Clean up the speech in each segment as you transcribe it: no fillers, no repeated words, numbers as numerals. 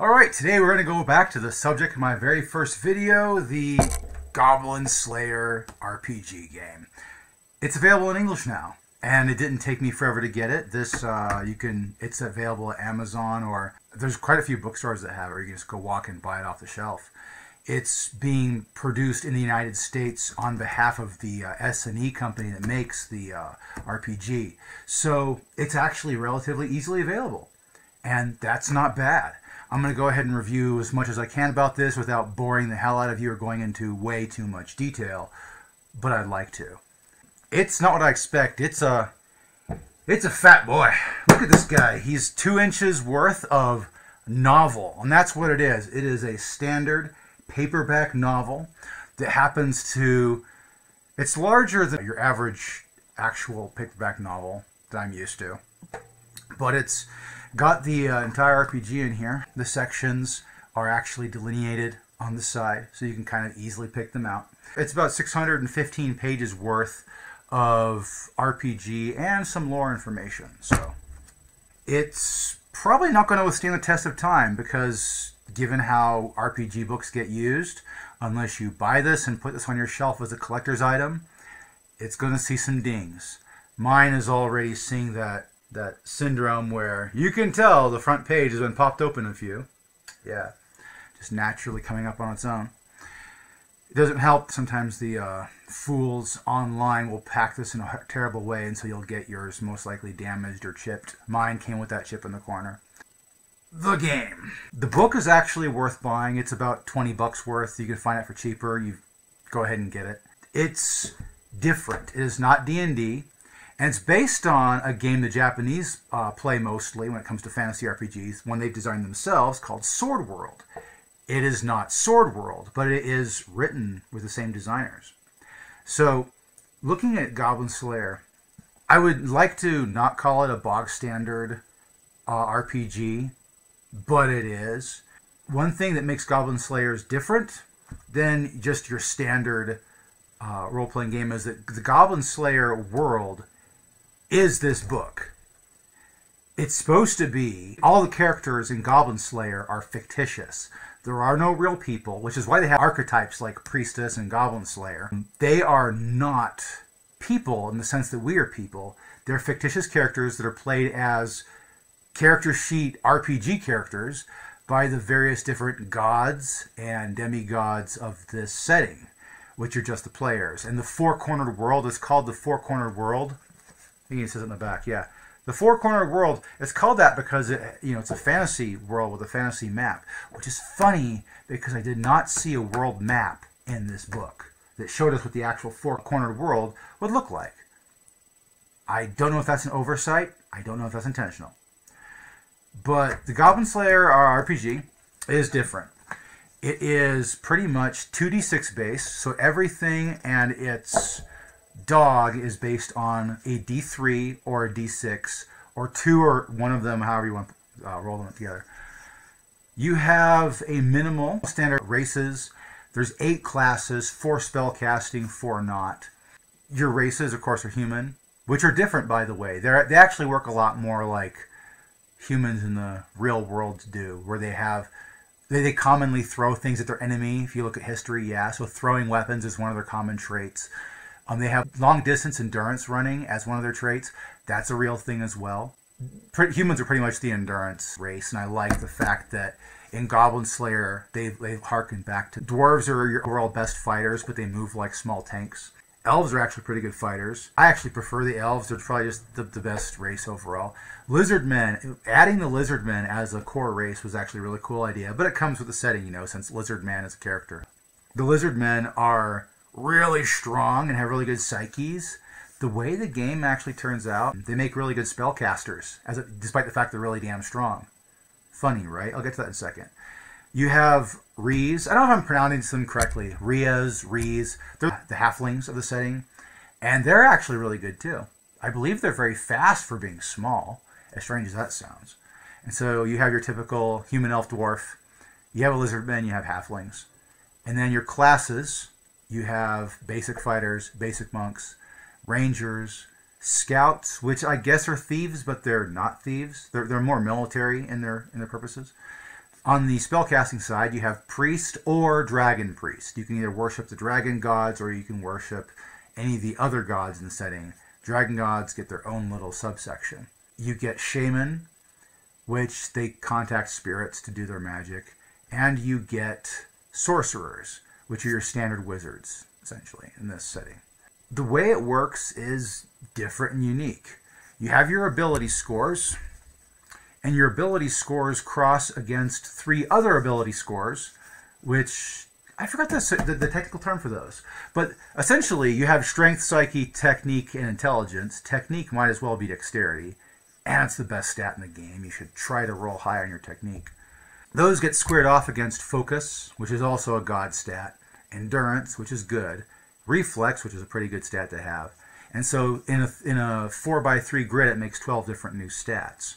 Alright, today we're going to go back to the subject of my very first video, the Goblin Slayer RPG game. It's available in English now, and it didn't take me forever to get it. It's available at Amazon, or there's quite a few bookstores that have it, or you can just go walk and buy it off the shelf. It's being produced in the United States on behalf of the SNE company that makes the RPG. So it's actually relatively easily available, and that's not bad. I'm going to go ahead and review as much as I can about this without boring the hell out of you or going into way too much detail, but I'd like to. It's not what I expect. It's a fat boy. Look at this guy. He's 2 inches worth of novel, and that's what it is. It is a standard paperback novel that happens to... It's larger than your average actual paperback novel that I'm used to, but it's got the entire RPG in here. The sections are actually delineated on the side, so you can kind of easily pick them out. It's about 615 pages worth of RPG and some lore information. So it's probably not going to withstand the test of time, because given how RPG books get used, unless you buy this and put this on your shelf as a collector's item, it's going to see some dings. Mine is already seeing that syndrome where you can tell the front page has been popped open a few. Yeah, just naturally coming up on its own. It doesn't help. Sometimes the fools online will pack this in a terrible way, and so you'll get yours most likely damaged or chipped. Mine came with that chip in the corner. The game. The book is actually worth buying. It's about 20 bucks worth. You can find it for cheaper. You go ahead and get it. It's different. It is not D&D. And it's based on a game the Japanese play mostly when it comes to fantasy RPGs, one they've designed themselves, called Sword World. It is not Sword World, but it is written with the same designers. So, looking at Goblin Slayer, I would like to not call it a bog standard RPG, but it is. One thing that makes Goblin Slayers different than just your standard role-playing game is that the Goblin Slayer world is this book. It's supposed to be, all the characters in Goblin Slayer are fictitious. There are no real people, which is why they have archetypes like Priestess and Goblin Slayer. They are not people in the sense that we are people. They're fictitious characters that are played as character sheet RPG characters by the various different gods and demigods of this setting, which are just the players. And the four-cornered world is called the four-cornered world. I think it says it in the back, yeah. The four-cornered world, it's called that because it's a fantasy world with a fantasy map, which is funny because I did not see a world map in this book that showed us what the actual four-cornered world would look like. I don't know if that's an oversight. I don't know if that's intentional. But the Goblin Slayer RPG is different. It is pretty much 2d6 based, so everything and its dog is based on a D3 or a D6, or 2 or one of them, however you want to roll them together. You have a minimal standard races. There's 8 classes, 4 spell casting, 4 not. Your races, of course, are human, which are different, by the way. They actually work a lot more like humans in the real world do, where they commonly throw things at their enemy. If you look at history, yeah, so throwing weapons is one of their common traits. They have long-distance endurance running as one of their traits. That's a real thing as well. Humans are pretty much the endurance race, and I like the fact that in Goblin Slayer, they harken back to dwarves are your overall best fighters, but they move like small tanks. Elves are actually pretty good fighters. I actually prefer the elves. They're probably just the best race overall. Lizardmen, adding the lizardmen as a core race was actually a really cool idea, but it comes with the setting, since Lizardman is a character. The lizardmen are really strong and have really good psyches. The way the game actually turns out, they make really good spellcasters, despite the fact they're really damn strong. Funny, right? I'll get to that in a second. You have Rees. I don't know if I'm pronouncing them correctly. Rees. They're the halflings of the setting, and they're actually really good too. I believe they're very fast for being small, as strange as that sounds. And so you have your typical human, elf, dwarf. You have a lizardman. You have halflings. And then your classes, you have basic fighters, basic monks, rangers, scouts, which I guess are thieves, but they're not thieves. They're more military in their purposes. On the spellcasting side, you have Priest or Dragon Priest. You can either worship the dragon gods or you can worship any of the other gods in the setting. Dragon gods get their own little subsection. You get Shaman, which they contact spirits to do their magic. And you get Sorcerers, which are your standard wizards, essentially, in this setting. The way it works is different and unique. You have your ability scores, and your ability scores cross against 3 other ability scores, which I forgot the technical term for those. But essentially, you have strength, psyche, technique, and intelligence. Technique might as well be dexterity, and it's the best stat in the game. You should try to roll high on your technique. Those get squared off against focus, which is also a god stat, endurance, which is good, reflex, which is a pretty good stat to have. And so in a 4x3 grid, it makes 12 different new stats,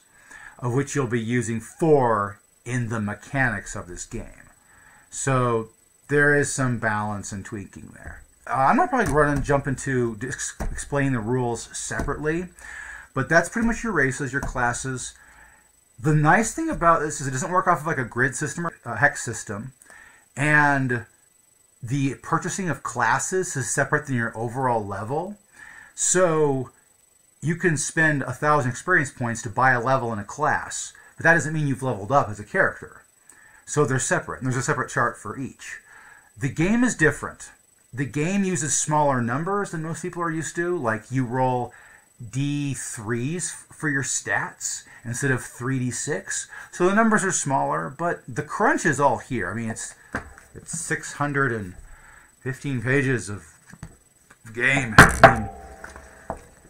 of which you'll be using 4 in the mechanics of this game. So there is some balance and tweaking there. I'm not probably going to jump into explaining the rules separately, but that's pretty much your races, your classes. The nice thing about this is it doesn't work off of like a grid system or a hex system, and the purchasing of classes is separate than your overall level. So you can spend 1,000 experience points to buy a level in a class, but that doesn't mean you've leveled up as a character. So they're separate, and there's a separate chart for each. The game is different. The game uses smaller numbers than most people are used to, like you roll D3s for your stats instead of 3D6. So the numbers are smaller, but the crunch is all here. I mean, it's 615 pages of game. I mean,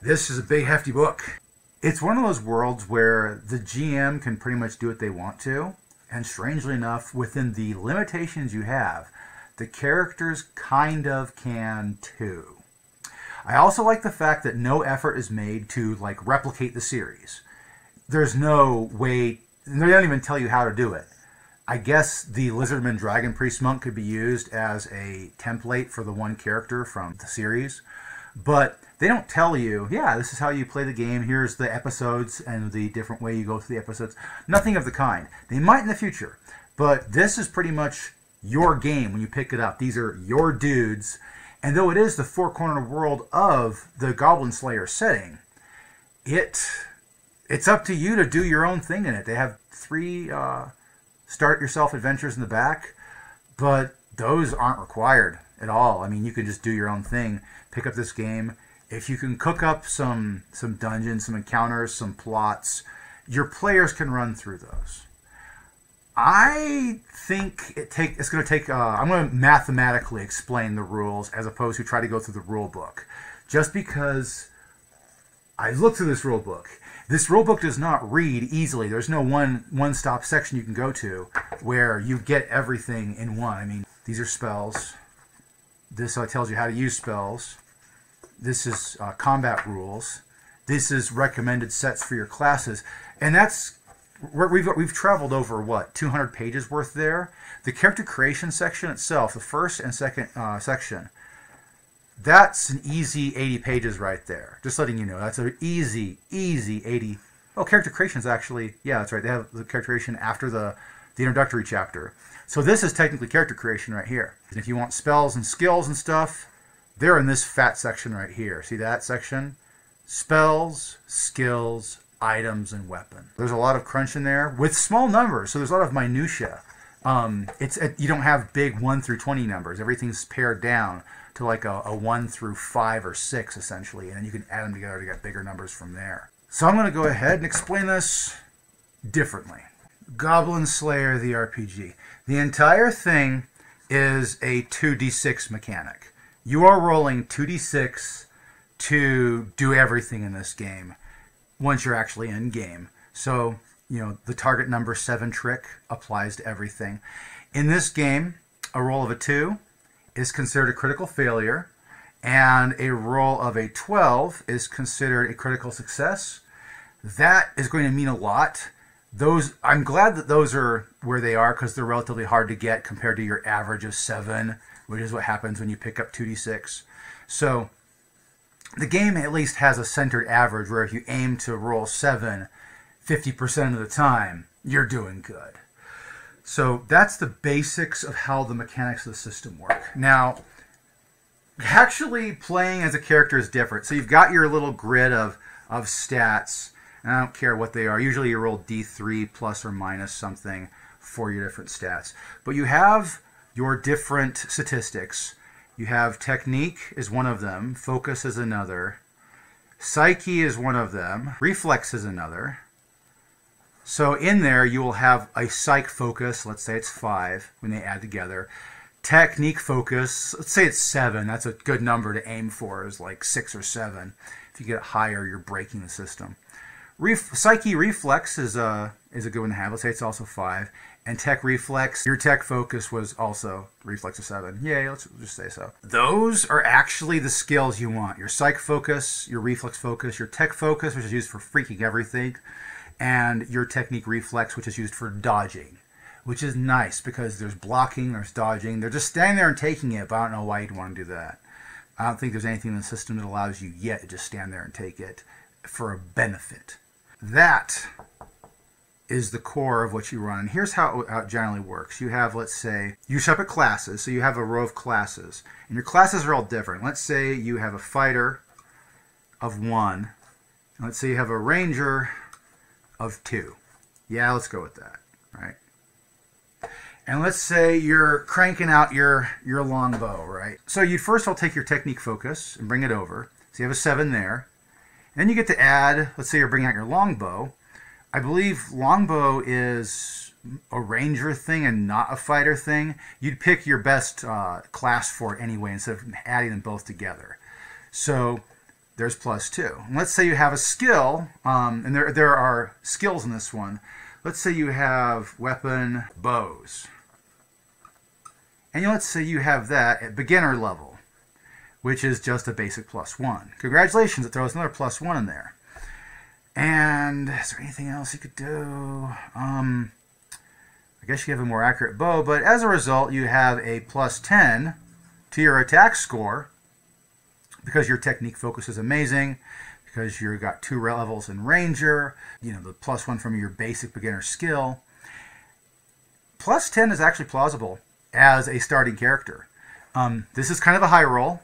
this is a big, hefty book. It's one of those worlds where the GM can pretty much do what they want to, and strangely enough, within the limitations you have, the characters kind of can too. I also like the fact that no effort is made to like replicate the series. There's no way, they don't even tell you how to do it. I guess the Lizardman Dragon Priest Monk could be used as a template for the one character from the series, but they don't tell you, yeah, this is how you play the game, here's the episodes and the different way you go through the episodes. Nothing of the kind. They might in the future, but this is pretty much your game when you pick it up. These are your dudes. And though it is the four-cornered world of the Goblin Slayer setting, it's up to you to do your own thing in it. They have 3 start-yourself adventures in the back, but those aren't required at all. I mean, you can just do your own thing, pick up this game. If you can cook up some dungeons, some encounters, some plots, your players can run through those. I think it's going to take, I'm going to mathematically explain the rules as opposed to try to go through the rule book. Just because I looked through this rule book. This rule book does not read easily. There's no one-stop section you can go to where you get everything in one. I mean, these are spells. This tells you how to use spells. This is combat rules. This is recommended sets for your classes. And that's... We've traveled over, what, 200 pages worth there? The character creation section itself, the first and second section, that's an easy 80 pages right there. Just letting you know, that's an easy 80. Oh, character creation is actually, yeah, that's right. They have the character creation after the introductory chapter. So this is technically character creation right here. And if you want spells and skills and stuff, they're in this fat section right here. See that section? Spells, skills, items, and weapon. There's a lot of crunch in there with small numbers, so there's a lot of minutia. You don't have big 1 through 20 numbers. Everything's pared down to like a 1 through 5 or 6 essentially, and then you can add them together to get bigger numbers from there. So I'm going to go ahead and explain this differently. Goblin Slayer the RPG. The entire thing is a 2d6 mechanic. You are rolling 2d6 to do everything in this game once you're actually in game. So, you know, the target number 7 trick applies to everything. In this game, a roll of a 2 is considered a critical failure, and a roll of a 12 is considered a critical success. That is going to mean a lot. I'm glad that those are where they are because they're relatively hard to get compared to your average of 7, which is what happens when you pick up 2d6. So the game at least has a centered average where if you aim to roll 7 50% of the time, you're doing good. So that's the basics of how the mechanics of the system work. Now, actually playing as a character is different. So you've got your little grid of stats, and I don't care what they are. Usually you roll D3 plus or minus something for your different stats. But you have your different statistics. You have technique is one of them, focus is another, psyche is one of them, reflex is another. So in there you will have a psych focus, let's say it's 5 when they add together. Technique focus, let's say it's 7. That's a good number to aim for, is like 6 or 7. If you get higher, you're breaking the system. Psyche reflex is a good one to have. Let's say it's also 5. And tech reflex, your tech focus was also reflex of 7. Yay, let's just say so. Those are actually the skills you want. Your psych focus, your reflex focus, your tech focus, which is used for freaking everything, and your technique reflex, which is used for dodging. Which is nice because there's blocking, there's dodging. They're just standing there and taking it, but I don't know why you'd want to do that. I don't think there's anything in the system that allows you yet to just stand there and take it for a benefit. That is the core of what you run. And here's how it generally works. You have, let's say, you set up classes. So you have a row of classes. And your classes are all different. Let's say you have a fighter of 1. And let's say you have a ranger of 2. Yeah, let's go with that, right? And let's say you're cranking out your longbow, right? So you first all take your technique focus and bring it over. So you have a 7 there. Then you get to add, let's say you're bringing out your longbow. I believe longbow is a ranger thing and not a fighter thing. You'd pick your best class for it anyway instead of adding them both together. So there's +2. And let's say you have a skill, and there are skills in this one. Let's say you have weapon bows. And let's say you have that at beginner level, which is just a basic +1. Congratulations, it throws another +1 in there. And is there anything else you could do? I guess you have a more accurate bow, but as a result, you have a +10 to your attack score because your technique focus is amazing, because you've got 2 levels in ranger, you know, the +1 from your basic beginner skill. +10 is actually plausible as a starting character. This is kind of a high roll.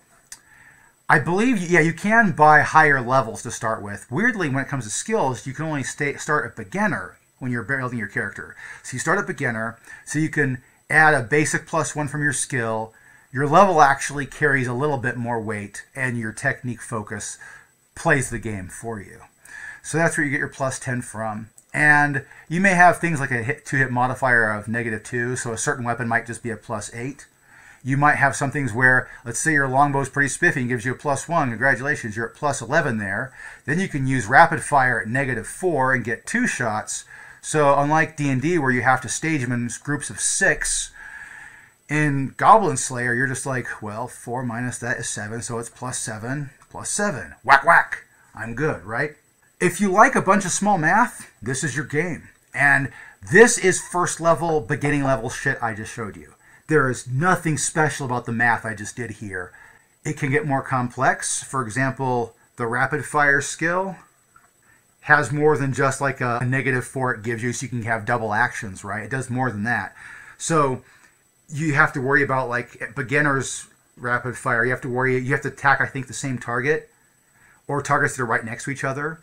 I believe, yeah, you can buy higher levels to start with. Weirdly, when it comes to skills, you can only start at beginner when you're building your character. So you start at beginner, so you can add a basic +1 from your skill. Your level actually carries a little bit more weight, and your technique focus plays the game for you. So that's where you get your +10 from. And you may have things like a 2-hit modifier of -2, so a certain weapon might just be a +8. You might have some things where, let's say your longbow is pretty spiffy and gives you a +1. Congratulations, you're at +11 there. Then you can use rapid fire at -4 and get 2 shots. So unlike D&D where you have to stage them in groups of 6, in Goblin Slayer you're just like, well, 4 minus that is 7, so it's +7, +7. Whack, whack. I'm good, right? If you like a bunch of small math, this is your game. And this is first level, beginning level shit I just showed you. There is nothing special about the math I just did here. It can get more complex. For example, the rapid fire skill has more than just like a -4 it gives you, so you can have double actions, right? It does more than that. So you have to worry about, like, beginner's rapid fire. You have to attack, I think, the same target or targets that are right next to each other.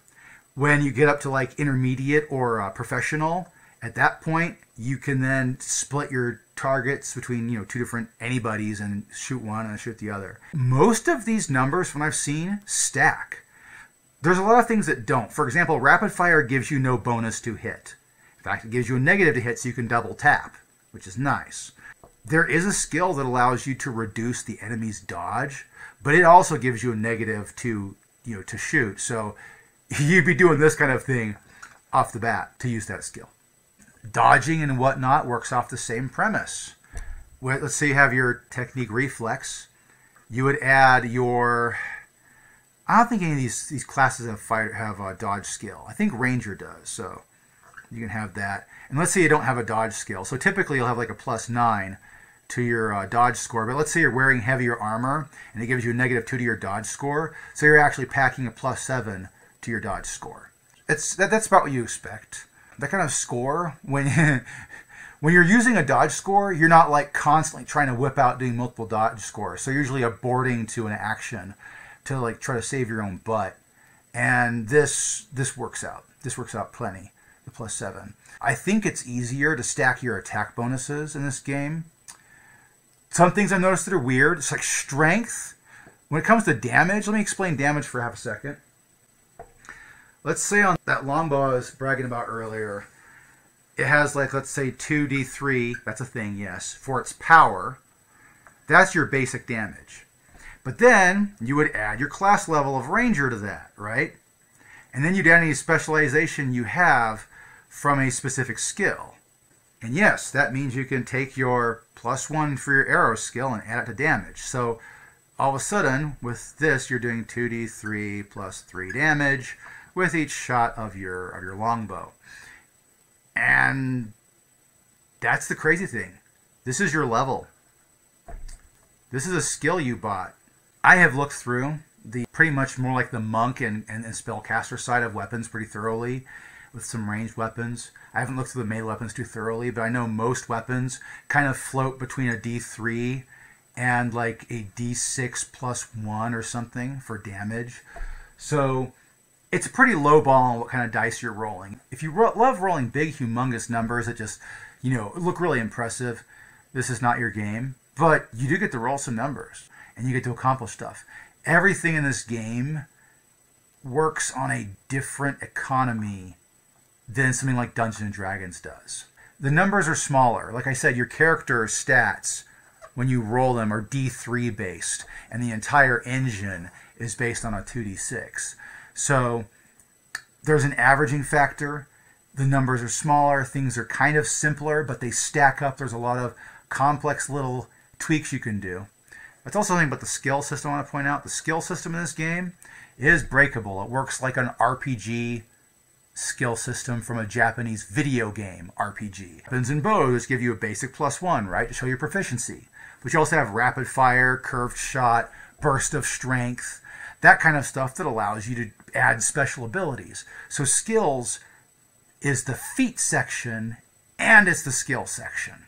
When you get up to like intermediate or professional, at that point you can then split your targets between, you know, 2 different anybody's and shoot one and shoot the other. Most of these numbers, from what I've seen, stack. There's a lot of things that don't. For example, rapid fire gives you no bonus to hit. In fact, it gives you a negative to hit, so you can double tap, which is nice. There is a skill that allows you to reduce the enemy's dodge, but it also gives you a negative to, you know, to shoot. So you'd be doing this kind of thing off the bat to use that skill. Dodging and whatnot works off the same premise. Let's say you have your technique reflex. You would add your... I don't think any of these classes have a dodge skill. I think ranger does, so you can have that. And let's say you don't have a dodge skill. So typically you'll have like a +9 to your dodge score. But let's say you're wearing heavier armor and it gives you a -2 to your dodge score. So you're actually packing a +7 to your dodge score. That's about what you expect. That kind of score, when When you're using a dodge score, you're not like constantly trying to whip out doing multiple dodge scores. So you're usually aborting to an action to like try to save your own butt. And this works out. This works out plenty, the +7. I think it's easier to stack your attack bonuses in this game. Some things I've noticed that are weird. It's like strength. When it comes to damage, let me explain damage for half a second. Let's say on that longbow I was bragging about earlier, it has like, let's say 2d3, that's a thing, yes, for its power. That's your basic damage. But then you would add your class level of ranger to that, right? And then you'd add any specialization you have from a specific skill. And yes, that means you can take your +1 for your arrow skill and add it to damage. So all of a sudden, with this, you're doing 2d3 plus 3 damage with each shot of your longbow. And that's the crazy thing. This is your level. This is a skill you bought. I have looked through the pretty much more like the monk and spellcaster side of weapons pretty thoroughly, with some ranged weapons. I haven't looked through the melee weapons too thoroughly, but I know most weapons kind of float between a D3 and like a D6 +1 or something for damage. So it's a pretty low ball on what kind of dice you're rolling. If you love rolling big, humongous numbers that just, you know, look really impressive, this is not your game. But you do get to roll some numbers, and you get to accomplish stuff. Everything in this game works on a different economy than something like Dungeons & Dragons does. The numbers are smaller. Like I said, your character's stats, when you roll them, are D3 based, and the entire engine is based on a 2d6. So there's an averaging factor. The numbers are smaller. Things are kind of simpler, but they stack up. There's a lot of complex little tweaks you can do. That's also something about the skill system I want to point out. The skill system in this game is breakable. It works like an RPG skill system from a Japanese video game RPG. Weapons and bows give you a basic +1, right, to show your proficiency. But you also have rapid fire, curved shot, burst of strength, that kind of stuff that allows you to add special abilities. So skills is the feat section and it's the skill section.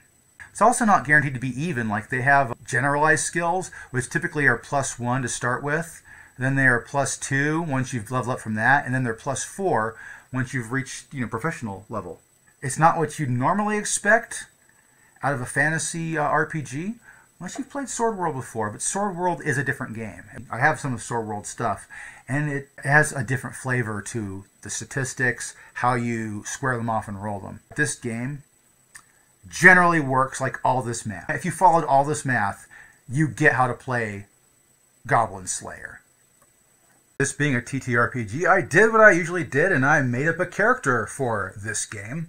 It's also not guaranteed to be even. Like they have generalized skills, which typically are +1 to start with. Then they are +2 once you've leveled up from that, and then they're +4 once you've reached, you know, professional level. It's not what you'd normally expect out of a fantasy RPG, unless you've played Sword World before. But Sword World is a different game. I have some of Sword World stuff, and it has a different flavor to the statistics, how you square them off and roll them. This game generally works like all this math. If you followed all this math, you get how to play Goblin Slayer. This being a TTRPG, I did what I usually did, and I made up a character for this game.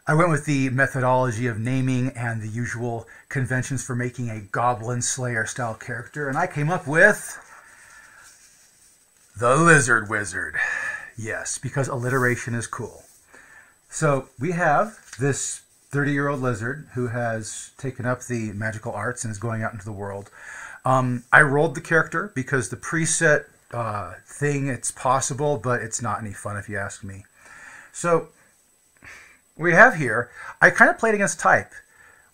I went with the methodology of naming and the usual conventions for making a Goblin Slayer style character, and I came up with the Lizard Wizard. Yes, because alliteration is cool. So we have this 30-year-old lizard who has taken up the magical arts and is going out into the world. I rolled the character because the preset thing, it's possible, but it's not any fun if you ask me. So we have here, I kind of played against type.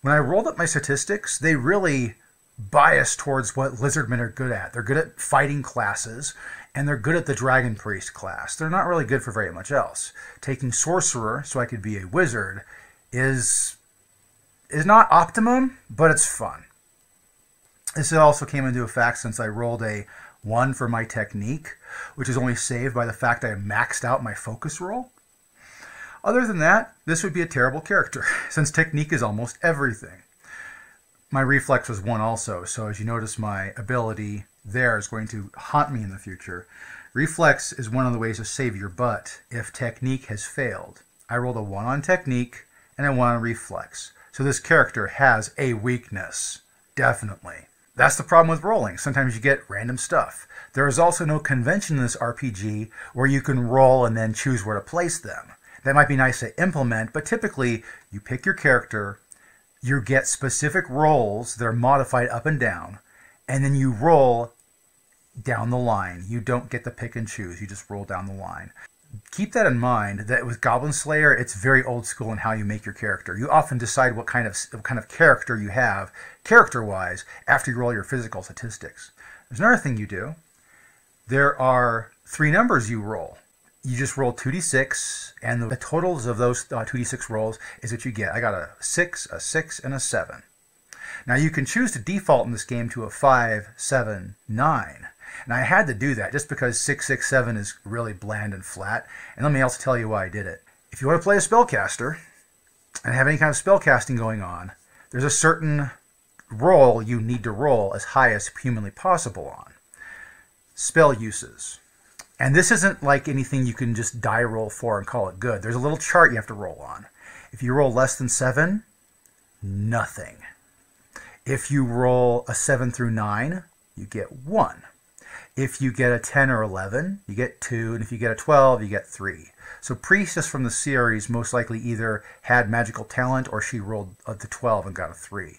When I rolled up my statistics, they really bias towards what lizardmen are good at. They're good at fighting classes, and they're good at the dragon priest class. They're not really good for very much else. Taking sorcerer, so I could be a wizard, is not optimum, but it's fun. This also came into effect since I rolled a 1 for my technique, which is only saved by the fact I maxed out my focus roll. Other than that, this would be a terrible character, since technique is almost everything. My reflex was 1 also, so as you notice, my ability there is going to haunt me in the future. Reflex is one of the ways to save your butt if technique has failed. I rolled a 1 on technique and a 1 on reflex. So this character has a weakness, definitely. That's the problem with rolling. Sometimes you get random stuff. There is also no convention in this RPG where you can roll and then choose where to place them. That might be nice to implement, but typically you pick your character, you get specific rolls that are modified up and down, and then you roll down the line. You don't get to pick and choose. You just roll down the line. keep that in mind, that with Goblin Slayer, it's very old school in how you make your character. You often decide what kind of character you have, character-wise, after you roll your physical statistics. There's another thing you do. There are 3 numbers you roll. You just roll 2d6, and the totals of those 2d6 rolls is what you get. I got a 6, and a 7. Now you can choose to default in this game to a 5, 7, 9. And I had to do that just because 6, 6, 7 is really bland and flat. And let me also tell you why I did it. If you want to play a spellcaster and have any kind of spellcasting going on, there's a certain roll you need to roll as high as humanly possible on. Spell uses. And this isn't like anything you can just die roll for and call it good. There's a little chart you have to roll on. If you roll less than 7, nothing. If you roll a 7 through 9, you get 1. If you get a 10 or 11, you get 2, and if you get a 12, you get 3. So Priestess from the series most likely either had magical talent or she rolled the 12 and got a 3.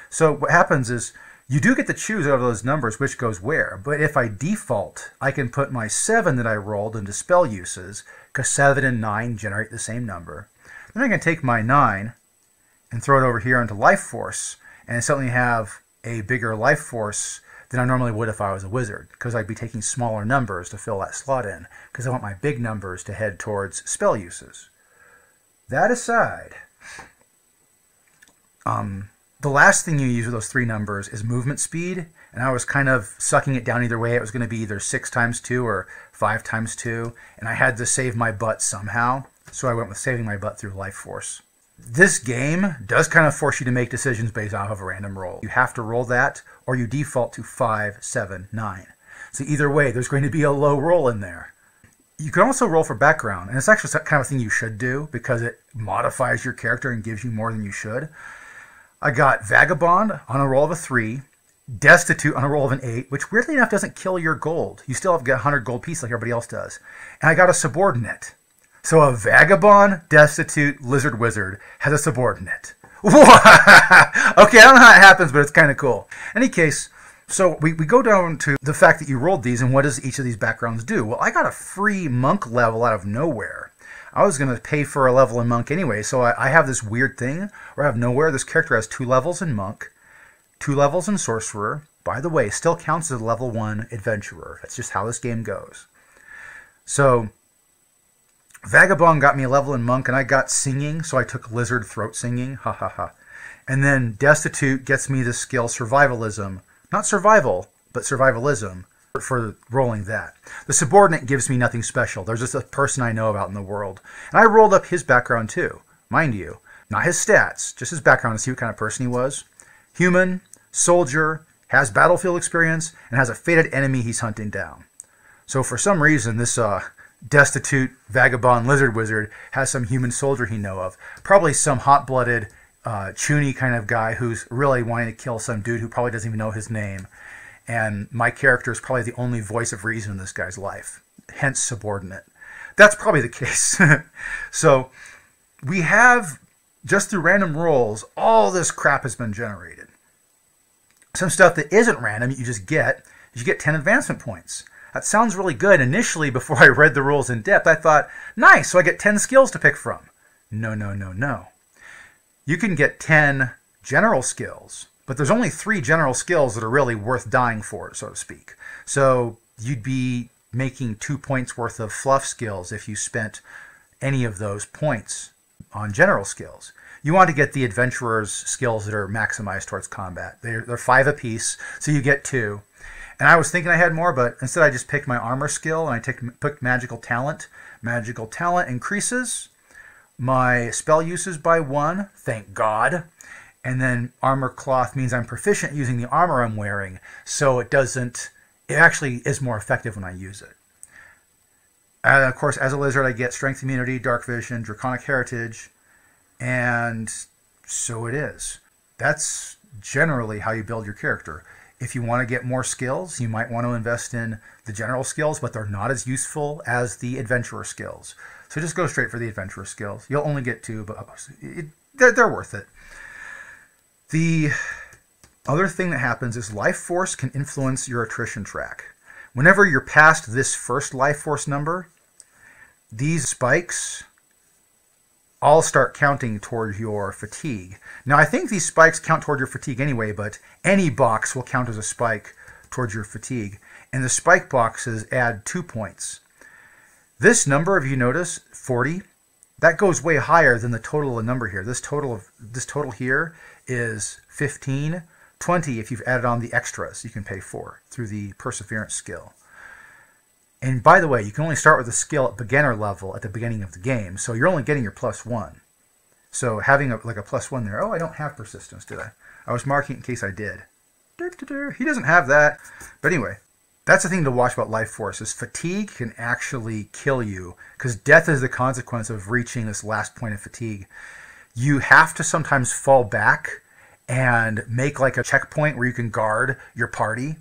So what happens is you do get to choose out of those numbers which goes where, but if I default, I can put my 7 that I rolled into spell uses, because 7 and 9 generate the same number. Then I can take my 9 and throw it over here into Life Force, and suddenly have a bigger Life Force than I normally would if I was a wizard, because I'd be taking smaller numbers to fill that slot in, because I want my big numbers to head towards spell uses. That aside, the last thing you use with those 3 numbers is movement speed, and I was kind of sucking it down either way. It was going to be either 6 times 2 or 5 times 2, and I had to save my butt somehow, so I went with saving my butt through Life Force. This game does kind of force you to make decisions based off of a random roll. You have to roll that, or you default to 5, 7, 9. So either way, there's going to be a low roll in there. You can also roll for background, and it's actually the kind of thing you should do because it modifies your character and gives you more than you should. I got Vagabond on a roll of a 3, Destitute on a roll of an 8, which weirdly enough doesn't kill your gold. You still have to get a 100 gold piece like everybody else does. And I got a Subordinate. So a Vagabond, Destitute, Lizard Wizard has a Subordinate. Okay, I don't know how it happens, but it's kind of cool. In any case, so we go down to the fact that you rolled these and what does each of these backgrounds do. Well, I got a free monk level out of nowhere. I was going to pay for a level in monk anyway, so I have this weird thing where out of nowhere this character has 2 levels in monk, 2 levels in sorcerer. By the way, still counts as a level 1 adventurer. That's just how this game goes. So Vagabond got me a level in monk, and I got singing, so I took lizard throat singing. Ha ha ha. And then Destitute gets me the skill survivalism. Not survival, but survivalism for rolling that. The Subordinate gives me nothing special. There's just a person I know about in the world. And I rolled up his background too. Mind you, not his stats, just his background to see what kind of person he was. Human, soldier, has battlefield experience, and has a fated enemy he's hunting down. So for some reason, this Destitute, Vagabond, Lizard Wizard has some human soldier he know of. Probably some hot-blooded, chuny kind of guy who's really wanting to kill some dude who probably doesn't even know his name. And my character is probably the only voice of reason in this guy's life. Hence, Subordinate. That's probably the case. So, we have, just through random rolls, all this crap has been generated. Some stuff that isn't random, you just get, is you get 10 advancement points. That sounds really good. Initially, before I read the rules in depth, I thought, nice, so I get 10 skills to pick from. No, no, no, no. You can get 10 general skills, but there's only 3 general skills that are really worth dying for, so to speak. So you'd be making 2 points worth of fluff skills if you spent any of those points on general skills. You want to get the adventurer's skills that are maximized towards combat. They're 5 apiece, so you get 2. And I was thinking I had more, but instead I just picked my armor skill, and I picked magical talent. Magical talent increases my spell uses by 1, thank God. And then armor cloth means I'm proficient using the armor I'm wearing, so it actually is more effective when I use it. And of course, as a lizard, I get strength immunity, dark vision, draconic heritage, and so it is. That's generally how you build your character. If you want to get more skills, you might want to invest in the general skills, but they're not as useful as the adventurer skills. So just go straight for the adventurer skills. You'll only get 2, but they're worth it. The other thing that happens is life force can influence your attrition track. Whenever you're past this first life force number, these spikes all start counting toward your fatigue. Now, I think these spikes count toward your fatigue anyway, but any box will count as a spike towards your fatigue. And the spike boxes add 2 points. This number, if you notice, 40, that goes way higher than the total of the number here. This total here is 15, 20 if you've added on the extras you can pay for through the perseverance skill. And by the way, you can only start with a skill at beginner level at the beginning of the game, so you're only getting your +1. So having like a +1 there, oh, I don't have persistence, did I? I was marking in case I did. He doesn't have that. But anyway, that's the thing to watch about Life Force, is fatigue can actually kill you, because death is the consequence of reaching this last point of fatigue. You have to sometimes fall back and make like a checkpoint where you can guard your party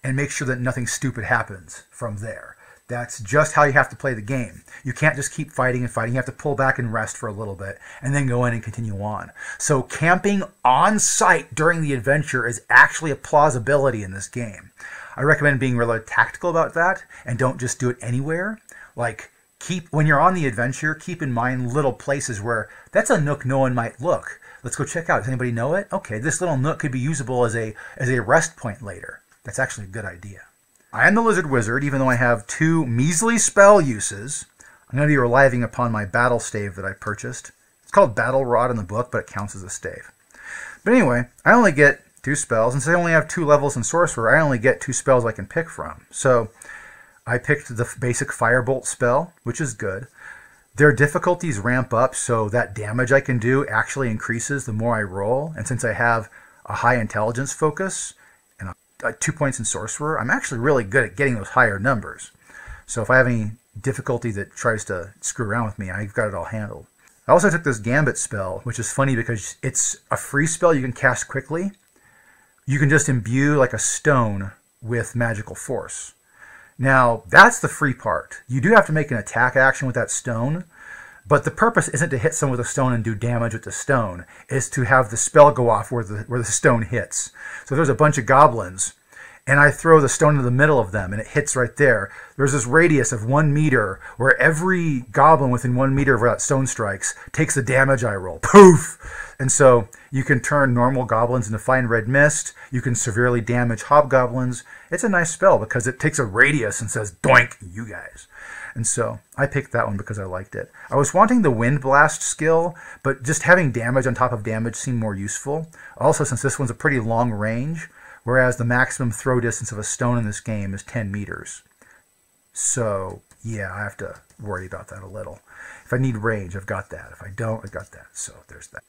and make sure that nothing stupid happens from there. That's just how you have to play the game. You can't just keep fighting and fighting. You have to pull back and rest for a little bit and then go in and continue on. So camping on site during the adventure is actually a plausibility in this game. I recommend being really tactical about that and don't just do it anywhere. Like, when you're on the adventure, keep in mind little places where that's a nook no one might look. Let's go check out. Does anybody know it? Okay, this little nook could be usable as a rest point later. That's actually a good idea. I am the Lizard Wizard, even though I have 2 measly spell uses. I'm going to be relying upon my battle stave that I purchased. It's called Battle Rod in the book, but it counts as a stave. But anyway, I only get 2 spells, and since I only have 2 levels in Sorcerer, I only get 2 spells I can pick from. So I picked the basic Firebolt spell, which is good. Their difficulties ramp up, so that damage I can do actually increases the more I roll. And since I have a high intelligence focus and 2 points in Sorcerer, I'm actually really good at getting those higher numbers. So if I have any difficulty that tries to screw around with me, I've got it all handled. I also took this Gambit spell, which is funny because it's a free spell you can cast quickly. You can just imbue like a stone with magical force. Now, that's the free part. You do have to make an attack action with that stone, but the purpose isn't to hit someone with a stone and do damage with the stone. It's to have the spell go off where the stone hits. So there's a bunch of goblins, and I throw the stone into the middle of them, and it hits right there. There's this radius of 1 meter where every goblin within 1 meter of where that stone strikes takes the damage I roll. Poof! And so you can turn normal goblins into fine red mist. You can severely damage hobgoblins. It's a nice spell because it takes a radius and says, doink, you guys. And so I picked that one because I liked it. I was wanting the Wind Blast skill, but just having damage on top of damage seemed more useful. Also, since this one's a pretty long range, whereas the maximum throw distance of a stone in this game is 10 meters. So, yeah, I have to worry about that a little. If I need range, I've got that. If I don't, I've got that. So there's that.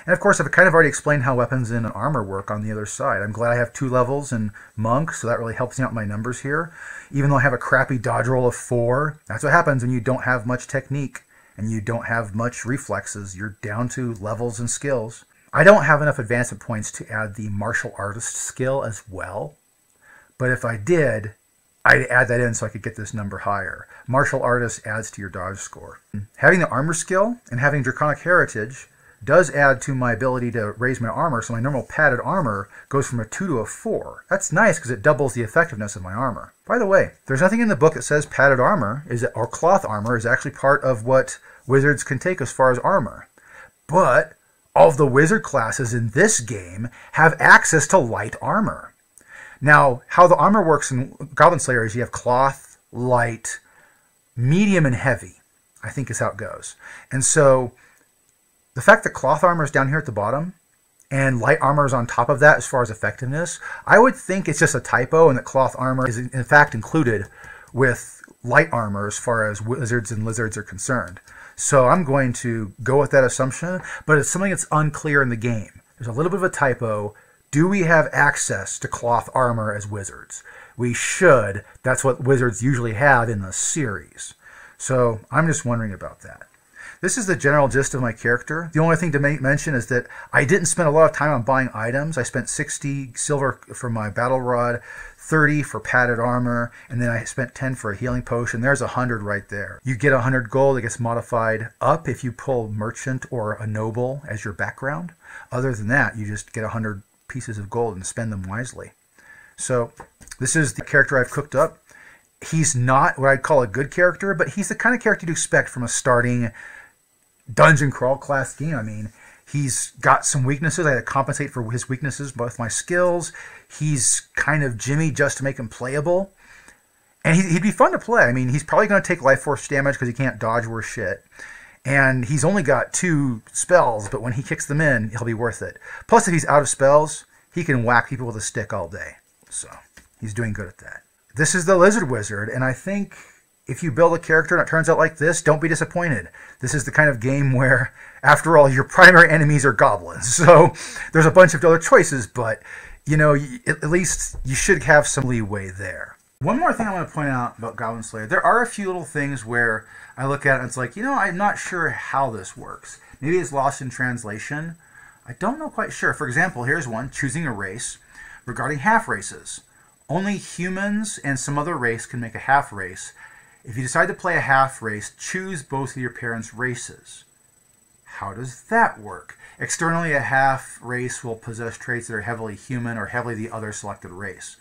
And of course, I've kind of already explained how weapons and armor work on the other side. I'm glad I have 2 levels in Monk, so that really helps me out with my numbers here. Even though I have a crappy dodge roll of 4, that's what happens when you don't have much technique and you don't have much reflexes. You're down to levels and skills. I don't have enough advancement points to add the martial artist skill as well, but if I did, I'd add that in so I could get this number higher. Martial artist adds to your dodge score. Having the armor skill and having Draconic Heritage does add to my ability to raise my armor, so my normal padded armor goes from a 2 to a 4. That's nice because it doubles the effectiveness of my armor. By the way, there's nothing in the book that says padded armor or cloth armor is actually part of what wizards can take as far as armor. But all of the wizard classes in this game have access to light armor. Now, how the armor works in Goblin Slayer is you have cloth, light, medium, and heavy, I think is how it goes. And so the fact that cloth armor is down here at the bottom and light armor is on top of that as far as effectiveness, I would think it's just a typo and that cloth armor is in fact included with light armor as far as wizards and lizards are concerned. So I'm going to go with that assumption, but it's something that's unclear in the game. There's a little bit of a typo. Do we have access to cloth armor as wizards? We should. That's what wizards usually have in the series. So I'm just wondering about that. This is the general gist of my character. The only thing to mention is that I didn't spend a lot of time on buying items. I spent 60 silver for my battle rod, 30 for padded armor, and then I spent 10 for a healing potion. There's 100 right there. You get 100 gold. It gets modified up if you pull merchant or a noble as your background. Other than that, you just get 100 pieces of gold and spend them wisely. So this is the character I've cooked up. he's not what I'd call a good character, but he's the kind of character you'd expect from a starting dungeon crawl class game. I mean, he's got some weaknesses. I had to compensate for his weaknesses with my skills. He's kind of Jimmy just to make him playable. And he'd be fun to play. I mean, he's probably going to take life force damage because he can't dodge worth shit. And he's only got 2 spells, but when he kicks them in, he'll be worth it. Plus, if he's out of spells, he can whack people with a stick all day. So, he's doing good at that. This is the Lizard Wizard, and I think if you build a character and it turns out like this, don't be disappointed. This is the kind of game where, after all, your primary enemies are goblins. So, there's a bunch of other choices, but, you know, at least you should have some leeway there. One more thing I want to point out about Goblin Slayer. There are a few little things where I look at it and it's like, you know, I'm not sure how this works. Maybe it's lost in translation. I don't know quite sure. For example, here's one, choosing a race. Regarding half races, only humans and some other race can make a half race. If you decide to play a half race, choose both of your parents' races. How does that work? Externally, a half race will possess traits that are heavily human or heavily the other selected race.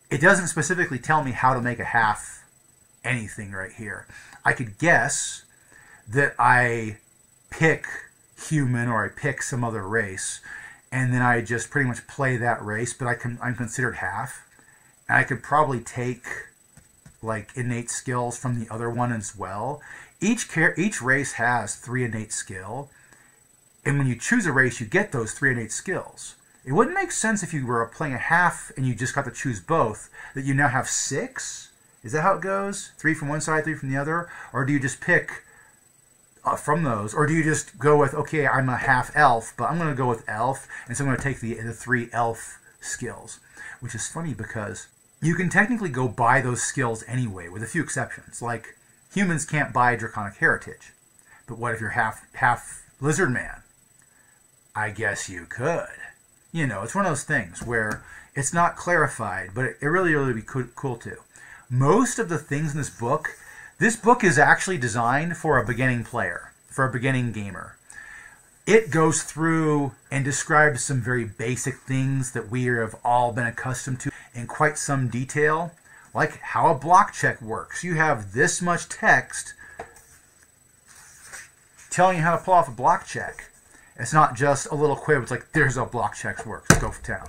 It doesn't specifically tell me how to make a half anything right here. I could guess that I pick human or I pick some other race, and then I just pretty much play that race, but I'm considered half. And I could probably take like innate skills from the other one as well. Each race has 3 innate skill, and when you choose a race, you get those 3 innate skills. It wouldn't make sense if you were playing a half and you just got to choose both, that you now have 6. Is that how it goes? 3 from one side, 3 from the other? Or do you just pick from those? Or do you just go with, okay, I'm a half elf, but I'm going to go with elf, and so I'm going to take the 3 elf skills. Which is funny because you can technically go buy those skills anyway, with a few exceptions. Like, humans can't buy Draconic Heritage. But what if you're half lizard man? I guess you could. You know, it's one of those things where it's not clarified, but it really would be cool too. Most of the things in this book is actually designed for a beginning player, for a beginning gamer. It goes through and describes some very basic things that we have all been accustomed to in quite some detail, like how a block check works. You have this much text telling you how to pull off a block check. It's not just a little quib. It's like, there's how block checks work. Let's go for town.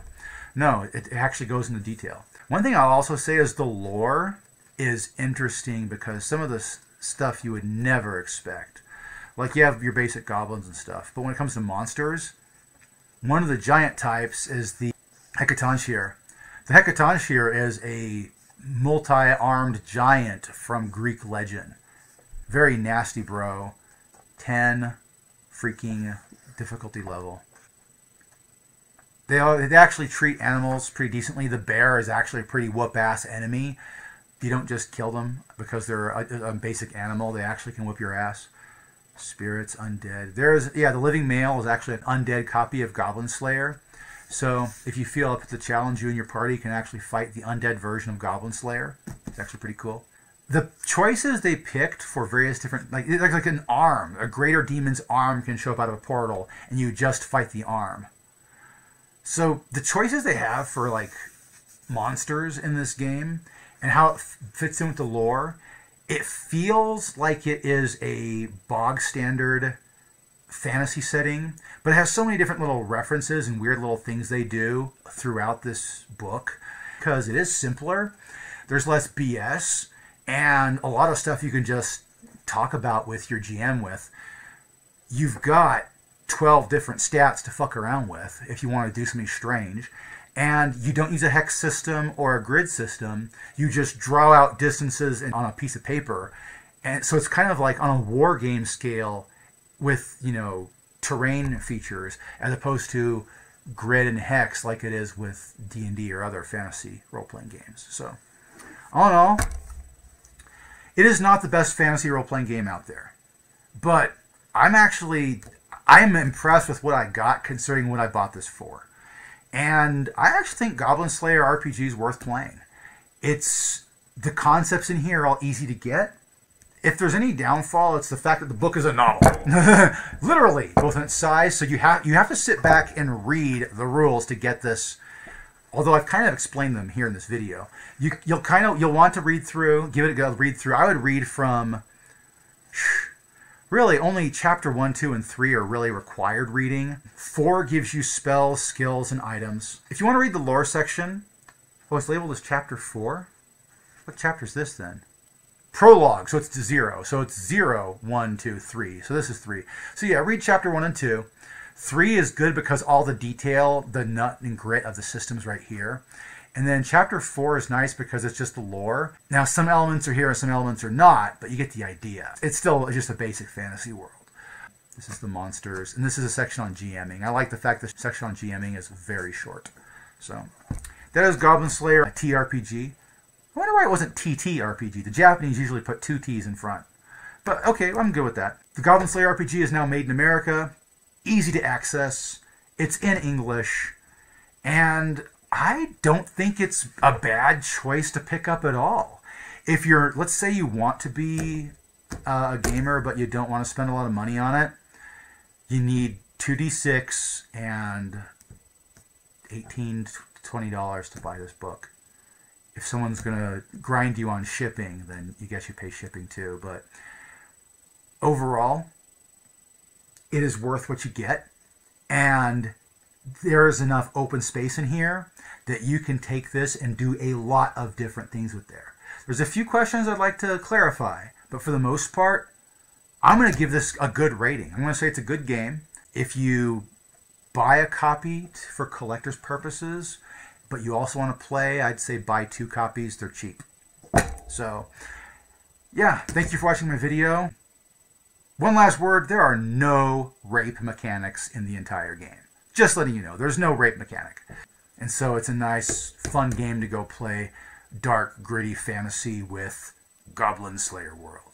No, it actually goes into detail. One thing I'll also say is the lore is interesting because some of the stuff you would never expect. Like, you have your basic goblins and stuff. But when it comes to monsters, one of the giant types is the Hecatoncheir. The Hecatoncheir is a multi-armed giant from Greek legend. Very nasty, bro. 10 freaking difficulty level. They actually treat animals pretty decently. The bear is actually a pretty whoop-ass enemy. You don't just kill them because they're a basic animal. They actually can whip your ass. Spirits, undead. The living male is actually an undead copy of Goblin Slayer. So if you feel up to the challenge, you and your party can actually fight the undead version of Goblin Slayer. It's actually pretty cool. The choices they picked for various different, like an arm, a greater demon's arm can show up out of a portal, and you just fight the arm. So the choices they have for like monsters in this game and how it fits in with the lore, it feels like it is a bog standard fantasy setting, but it has so many different little references and weird little things they do throughout this book because it is simpler. There's less BS. And a lot of stuff you can just talk about with your GM with. You've got 12 different stats to fuck around with if you want to do something strange. And you don't use a hex system or a grid system. You just draw out distances on a piece of paper. And so it's kind of like on a war game scale with, you know, terrain features as opposed to grid and hex like it is with D&D or other fantasy role-playing games. So, all in all, it is not the best fantasy role-playing game out there, but I'm impressed with what I got considering what I bought this for. And I actually think Goblin Slayer RPG is worth playing. The concepts in here are all easy to get. If there's any downfall, it's the fact that the book is a novel. Literally, both in its size, so you have to sit back and read the rules to get this although I've kind of explained them here in this video. You'll want to read through, give it a go, read through. I would read from, really only chapter 1, 2, and 3 are really required reading. 4 gives you spells, skills, and items. If you want to read the lore section, oh, it's labeled as chapter 4? What chapter is this then? Prologue, so it's 0. So it's 0, 1, 2, 3. So this is 3. So yeah, read chapter 1 and 2. 3 is good because all the detail, the nut and grit of the system's right here. And then chapter 4 is nice because it's just the lore. Now some elements are here and some elements are not, but you get the idea. It's still just a basic fantasy world. This is the monsters, and this is a section on GMing. I like the fact that the section on GMing is very short. So that is Goblin Slayer TRPG. I wonder why it wasn't TTRPG. The Japanese usually put 2 T's in front. But okay, I'm good with that. The Goblin Slayer RPG is now made in America. Easy to access. It's in English. And I don't think it's a bad choice to pick up at all. If you're, let's say you want to be a gamer, but you don't want to spend a lot of money on it, you need 2d6 and $18 to $20 to buy this book. If someone's going to grind you on shipping, then you guess you pay shipping too. But overall, it is worth what you get. And there's enough open space in here that you can take this and do a lot of different things with there. There's a few questions I'd like to clarify, but for the most part, I'm going to give this a good rating. I'm going to say it's a good game. If you buy a copy for collector's purposes, but you also want to play, I'd say buy 2 copies. They're cheap. So, yeah, thank you for watching my video. One last word, there are no rape mechanics in the entire game. Just letting you know, there's no rape mechanic. And so it's a nice, fun game to go play dark, gritty fantasy with Goblin Slayer world.